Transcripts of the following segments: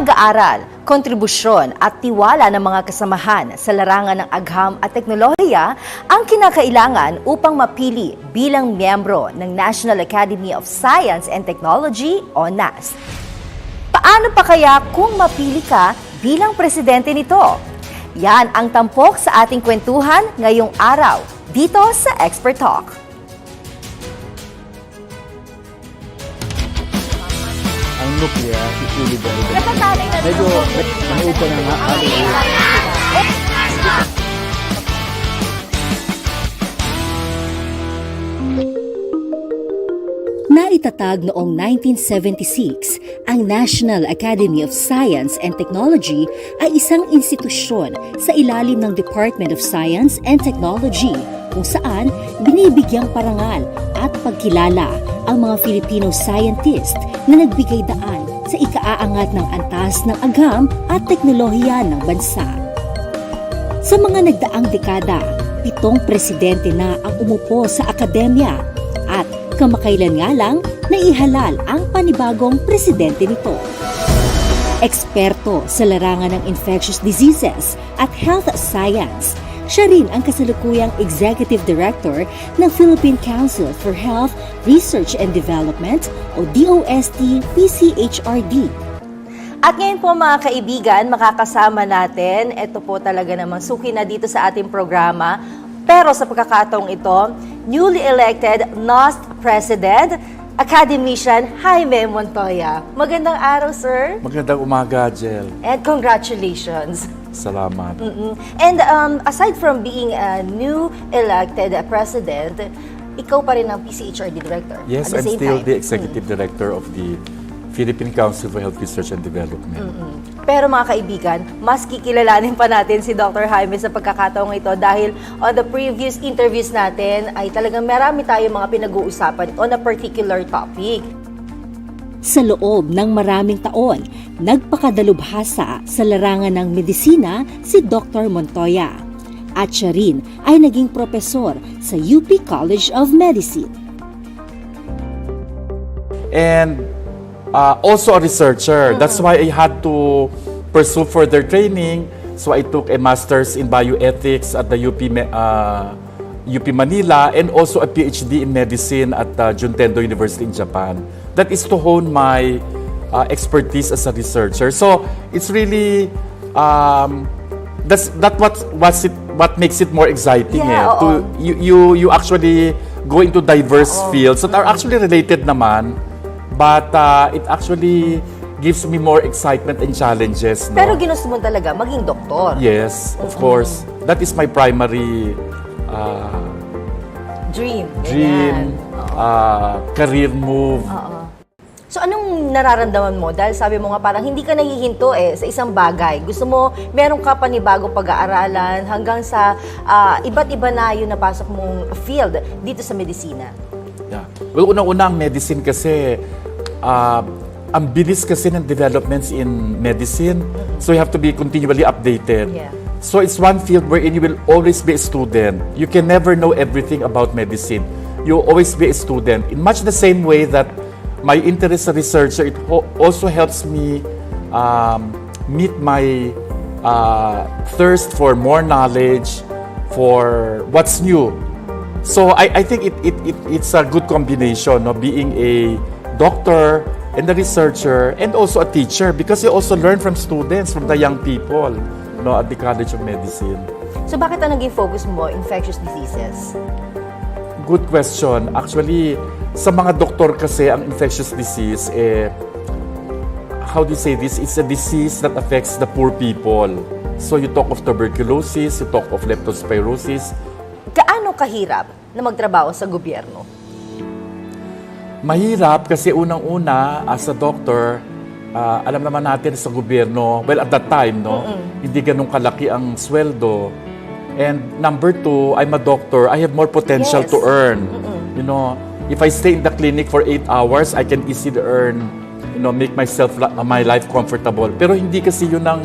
Pag-aaral, kontribusyon at tiwala ng mga kasamahan sa larangan ng agham at teknolohiya ang kinakailangan upang mapili bilang miyembro ng National Academy of Science and Technology o NAST. Paano pa kaya kung mapili ka bilang presidente nito? Yan ang tampok sa ating kwentuhan ngayong araw dito sa ExperTalk. Ang nuklear, pipili dahil. Natatanay na Medyo, naupo na nga. Naitatag noong 1976, ang National Academy of Science and Technology ay isang institusyon sa ilalim ng Department of Science and Technology kung saan binibigyang parangal at pagkilala ang mga Filipino scientist na nagbigay daan sa ikaaangat ng antas ng agham at teknolohiya ng bansa. Sa mga nagdaang dekada, 7 presidente na ang umupo sa akademya at kamakailan nga lang naihalal ang panibagong presidente nito. Eksperto sa larangan ng infectious diseases at health science, siya rin ang kasalukuyang Executive Director ng Philippine Council for Health, Research and Development o DOST-PCHRD. At ngayon po mga kaibigan, makakasama natin, ito po talaga namang suki na dito sa ating programa. Pero sa pagkakataong ito, newly elected NAST President, Academician Jaime Montoya. Magandang araw, sir. Magandang umaga, Jel. And congratulations. Salamat. And aside from being a new elected president, ikaw pa rin ang PCHRD director. Yes, at the I'm same still time. the Executive Director of the Philippine Council for Health Research and Development. Pero mga kaibigan, mas kikilalanin pa natin si Dr. Jaime sa pagkakataong ito dahil on the previous interviews natin ay talagang marami tayong mga pinag-uusapan on a particular topic. Sa loob ng maraming taon, nagpakadalubhasa sa larangan ng medisina si Dr. Montoya. At siya rin ay naging propesor sa UP College of Medicine. And also a researcher. That's why I had to pursue further training. So I took a master's in bioethics at the UP Manila and also a PhD in medicine at Juntendo University in Japan. That is to hone my expertise as a researcher. So it's really what makes it more exciting. Yeah, You actually go into diverse fields that are actually related naman. But it actually gives me more excitement and challenges. No? Pero ginusto mo talaga maging doktor. Yes, of course. That is my primary Dream. dream, career move. So anong nararamdaman mo? Dahil sabi mo nga parang hindi ka nahihinto sa isang bagay. Gusto mo, meron ka panibagong pag-aaralan hanggang sa iba't iba na yung napasok mong field dito sa medisina. Yeah. Well, unang-una ang medicine kasi, ang bilis kasi ng developments in medicine. So you have to be continually updated. Yeah. So it's one field wherein you will always be a student. You can never know everything about medicine. You will always be a student. In much the same way that my interest as a researcher, it also helps me meet my thirst for more knowledge, for what's new. So I think it's a good combination of being a doctor and a researcher and also a teacher because you also learn from students, from the young people, at the College of Medicine. So bakit ang naging focus mo, infectious diseases? Good question. Actually, sa mga doktor kasi, ang infectious disease, how do you say this? It's a disease that affects the poor people. So you talk of tuberculosis, you talk of leptospirosis. Gaano kahirap na magtrabaho sa gobyerno? Mahirap kasi unang-una, as a doctor, alam naman natin sa gobyerno, well, at that time, hindi ganun kalaki ang sweldo. And number 2, I'm a doctor, I have more potential to earn. If I stay in the clinic for 8 hours, I can easily earn, make myself, my life comfortable. Pero hindi kasi yun ang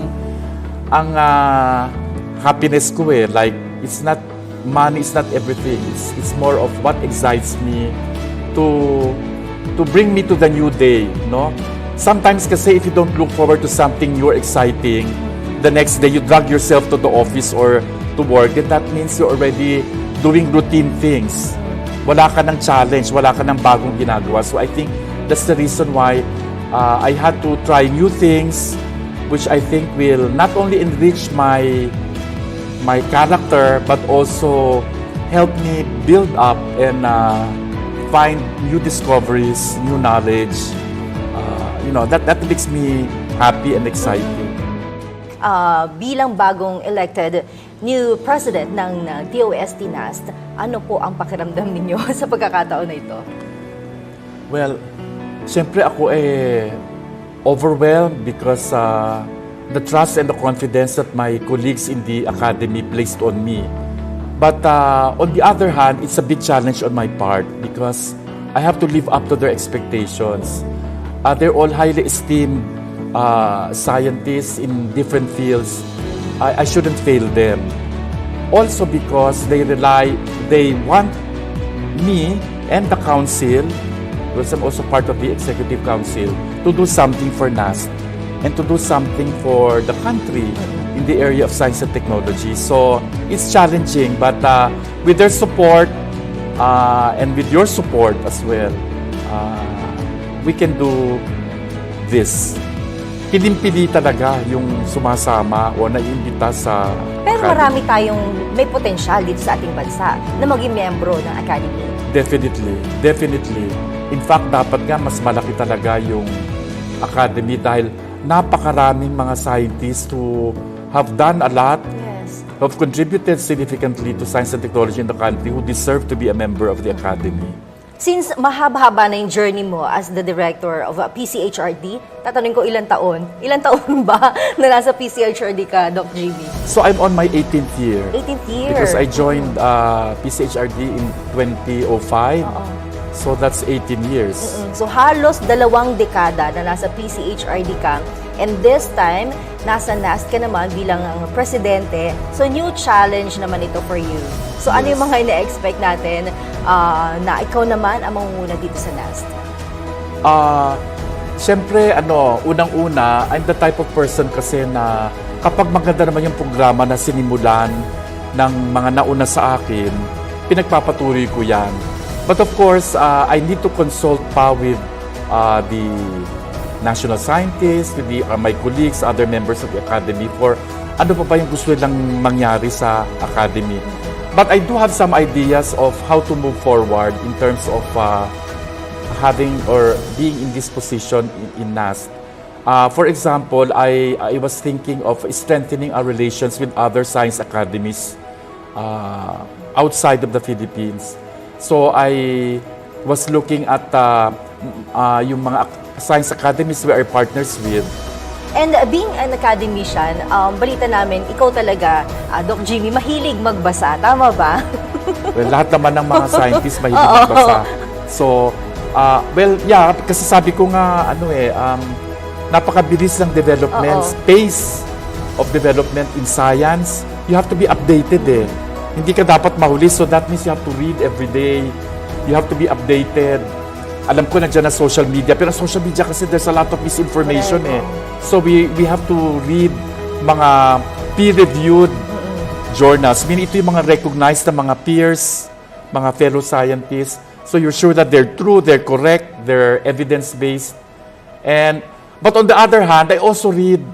happiness ko like, it's not, money is not everything. It's more of what excites me to bring me to the new day, sometimes kasi if you don't look forward to something new or exciting, the next day you drag yourself to the office or to work, and that means you're already doing routine things. Wala ka ng challenge, wala ka ng bagong ginagawa. So I think that's the reason why I had to try new things, which I think will not only enrich my character, but also help me build up and find new discoveries, new knowledge. That makes me happy and exciting. Bilang bagong elected new president ng DOST NAST, ano po ang pakiramdam ninyo sa pagkakataon na ito? Well, siyempre ako overwhelmed because the trust and the confidence that my colleagues in the academy placed on me. But on the other hand, it's a big challenge on my part because I have to live up to their expectations. They're all highly esteemed scientists in different fields. I shouldn't fail them. Also because they want me and the council, because I'm also part of the executive council, to do something for NAST and to do something for the country in the area of science and technology. So it's challenging, but with their support and with your support as well, we can do this. Pilimpili talaga yung sumasama o naiimbita sa Pero academy. marami tayong may potensyal dito sa ating bansa na maging miyembro ng academy. Definitely. In fact, dapat nga mas malaki talaga yung academy dahil napakaraming mga scientists who have done a lot, Yes. have contributed significantly to science and technology in the country who deserve to be a member of the academy. Since mahaba-haba na yung journey mo as the director of PCHRD, tatanungin ko ilang taon? Ilang taon ba na nasa PCHRD ka, Doc Jimmy? So I'm on my 18th year. 18th year. Because I joined PCHRD in 2005. So that's 18 years. So halos 2 dekada na nasa PCHRD ka. And this time, nasa NAST ka naman bilang presidente. So new challenge naman ito for you. So ano yung mga ina-expect natin na ikaw naman ang mangunguna dito sa NAST? Siyempre, unang-una, I'm the type of person kasi na kapag maganda naman yung programa na sinimulan ng mga nauna sa akin, pinagpapatuloy ko yan. But of course, I need to consult pa with the national scientists, with my colleagues, other members of the academy for ano pa ba yung gusto nilang mangyari sa academy. But I do have some ideas of how to move forward in terms of having or being in this position in NAST. For example, I was thinking of strengthening our relations with other science academies outside of the Philippines. So I was looking at yung mga science academies we are partners with. And being an academician, balita namin, ikaw talaga, Doc Jimmy, mahilig magbasa. Tama ba? Well, lahat naman ng mga scientists mahilig magbasa. So, kasi sabi ko nga, napakabilis ng development, pace of development in science. You have to be updated Hindi ka dapat mahuli, so that means you have to read every day. You have to be updated. Alam ko nandiyan na social media, pero social media kasi there's a lot of misinformation So we have to read mga peer-reviewed journals. Meaning ito yung mga recognized na mga peers, mga fellow scientists. So you're sure that they're true, they're correct, they're evidence-based. But on the other hand, I also read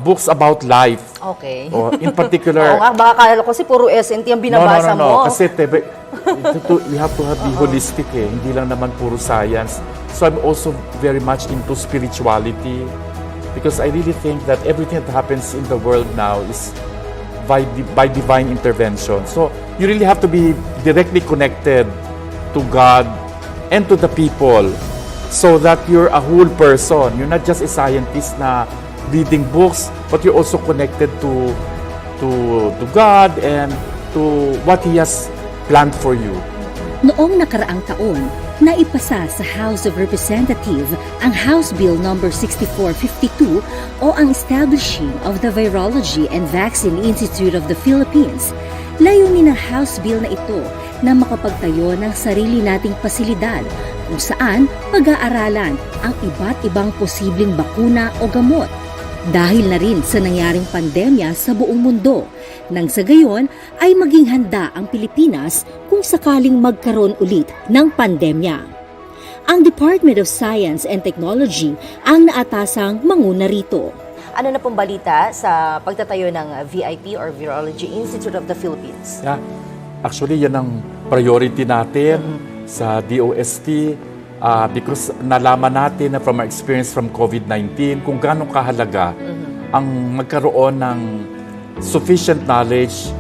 books about life. Okay. In particular... Oo nga, baka akala ko kasi puro SNT ang binabasa mo. Kasi we have to be holistic Hindi lang naman puro science. So I'm also very much into spirituality because I really think that everything that happens in the world now is by divine intervention. So you really have to be directly connected to God and to the people so that you're a whole person. You're not just a scientist na reading books, but you're also connected to God and to what He has planned for you. Noong nakaraang taon, naipasa sa House of Representatives ang House Bill No. 6452 o ang Establishing of the Virology and Vaccine Institute of the Philippines. Layunin ng House Bill na ito na makapagtayo ng sarili nating pasilidad kung saan pag-aaralan ang iba't ibang posibleng bakuna o gamot dahil na rin sa nangyaring pandemya sa buong mundo. Nang sa gayon ay maging handa ang Pilipinas kung sakaling magkaroon ulit ng pandemya. Ang Department of Science and Technology ang naatasang manguna rito. Ano na pong balita sa pagtatayo ng VIP or Virology Institute of the Philippines? Yeah. Actually, yan ang priority natin sa DOST because nalaman natin na from our experience from COVID-19 kung gaano kahalaga ang magkaroon ng sufficient knowledge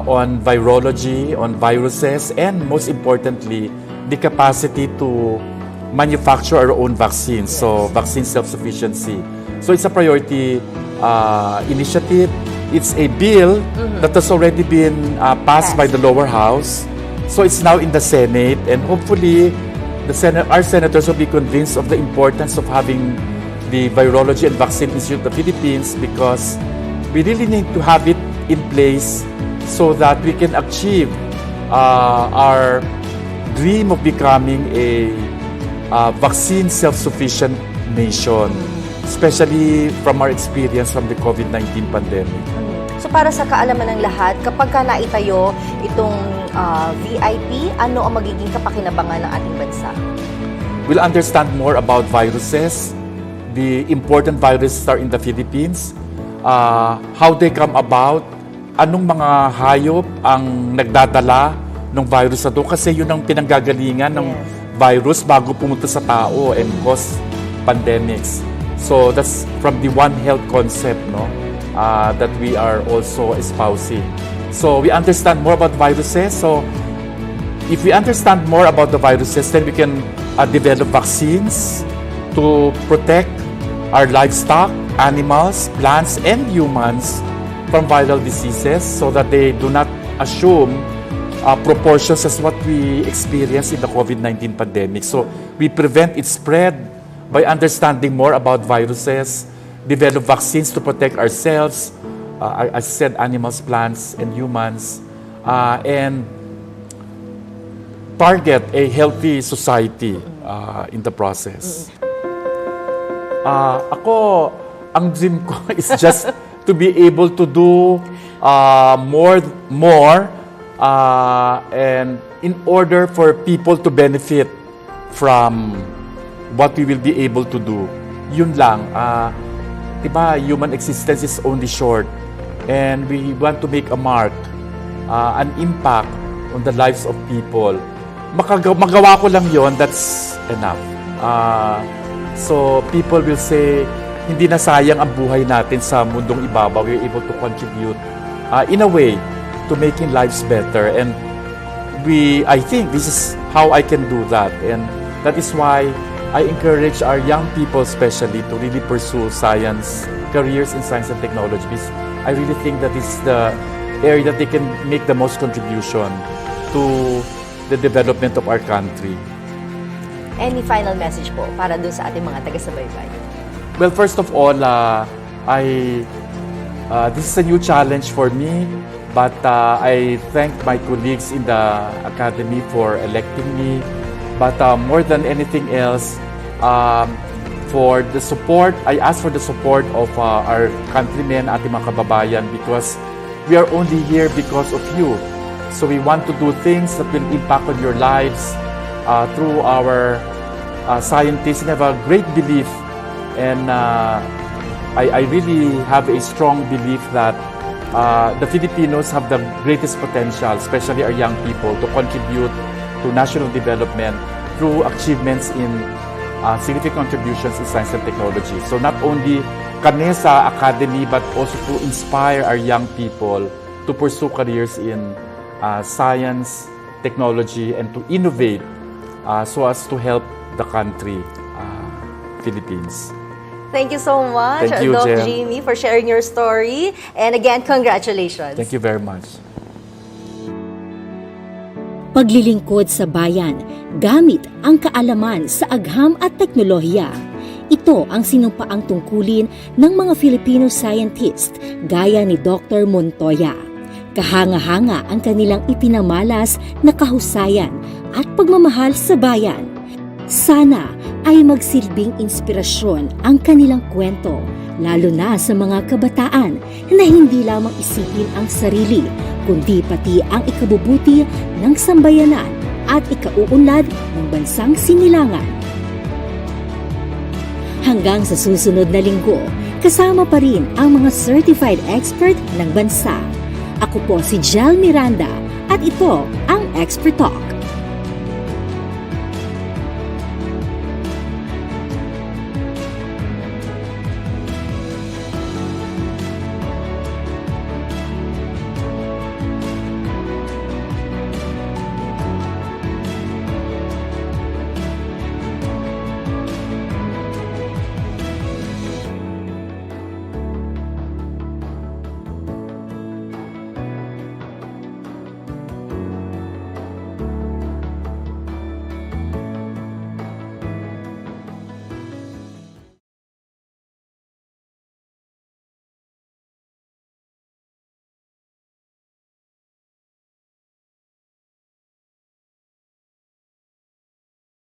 on virology, on viruses, and most importantly, the capacity to manufacture our own vaccines, so vaccine self-sufficiency. So it's a priority initiative. It's a bill that has already been passed by the lower house. So it's now in the Senate, and hopefully our senators will be convinced of the importance of having the Virology and Vaccine Institute of the Philippines, because we really need to have it in place so that we can achieve our dream of becoming a vaccine self-sufficient nation, especially from our experience from the COVID-19 pandemic. So para sa kaalaman ng lahat, kapag ka naitayo itong VIP, ano ang magiging kapakinabangan ng ating bansa? We'll understand more about viruses, the important viruses that are in the Philippines, how they come about, anong mga hayop ang nagdadala ng virus na ito, kasi yun ang pinanggagalingan ng virus bago pumunta sa tao and cause pandemics. So that's from the One Health concept, no, that we are also espousing. So we understand more about viruses. So if we understand more about the viruses, then we can develop vaccines to protect our livestock, animals, plants, and humans from viral diseases, so that they do not assume proportions as what we experienced in the COVID-19 pandemic. So we prevent its spread by understanding more about viruses, develop vaccines to protect ourselves, as I said, animals, plants, and humans, and target a healthy society in the process. Ako, ang dream ko is just to be able to do more, and in order for people to benefit from what we will be able to do. Yun lang. Diba, human existence is only short, and we want to make a mark, an impact on the lives of people. Magawa ko lang yon, that's enough. So people will say, hindi na sayang ang buhay natin sa mundong ibabaw. We're able to contribute in a way to making lives better, and I think this is how I can do that, and that is why I encourage our young people especially to really pursue science, careers in science and technology, because I really think that is the area that they can make the most contribution to the development of our country. Any final message po para doon sa ating mga taga-subaybay? Well, first of all, this is a new challenge for me, but I thank my colleagues in the Academy for electing me. But more than anything else, for the support, I ask for the support of our countrymen, ating mga kababayan, because we are only here because of you. So we want to do things that will impact on your lives through our scientists, and have a great belief. And I really have a strong belief that the Filipinos have the greatest potential, especially our young people, to contribute to national development through achievements in significant contributions in science and technology. So not only kami sa academy, but also to inspire our young people to pursue careers in science, technology, and to innovate so as to help the country, Philippines. Thank you so much, Thank you, Doc Jem. Jimmy, for sharing your story. And again, congratulations. Thank you very much. Paglilingkod sa bayan gamit ang kaalaman sa agham at teknolohiya. Ito ang sinumpaang tungkulin ng mga Filipino scientist gaya ni Dr. Montoya. Kahanga-hanga ang kanilang ipinamalas na kahusayan at pagmamahal sa bayan. Sana ay magsilbing inspirasyon ang kanilang kwento, lalo na sa mga kabataan na hindi lamang isipin ang sarili, kundi pati ang ikabubuti ng sambayanan at ikauunlad ng bansang sinilangan. Hanggang sa susunod na linggo, kasama pa rin ang mga certified expert ng bansa. Ako po si Jel Miranda at ito ang ExperTalk.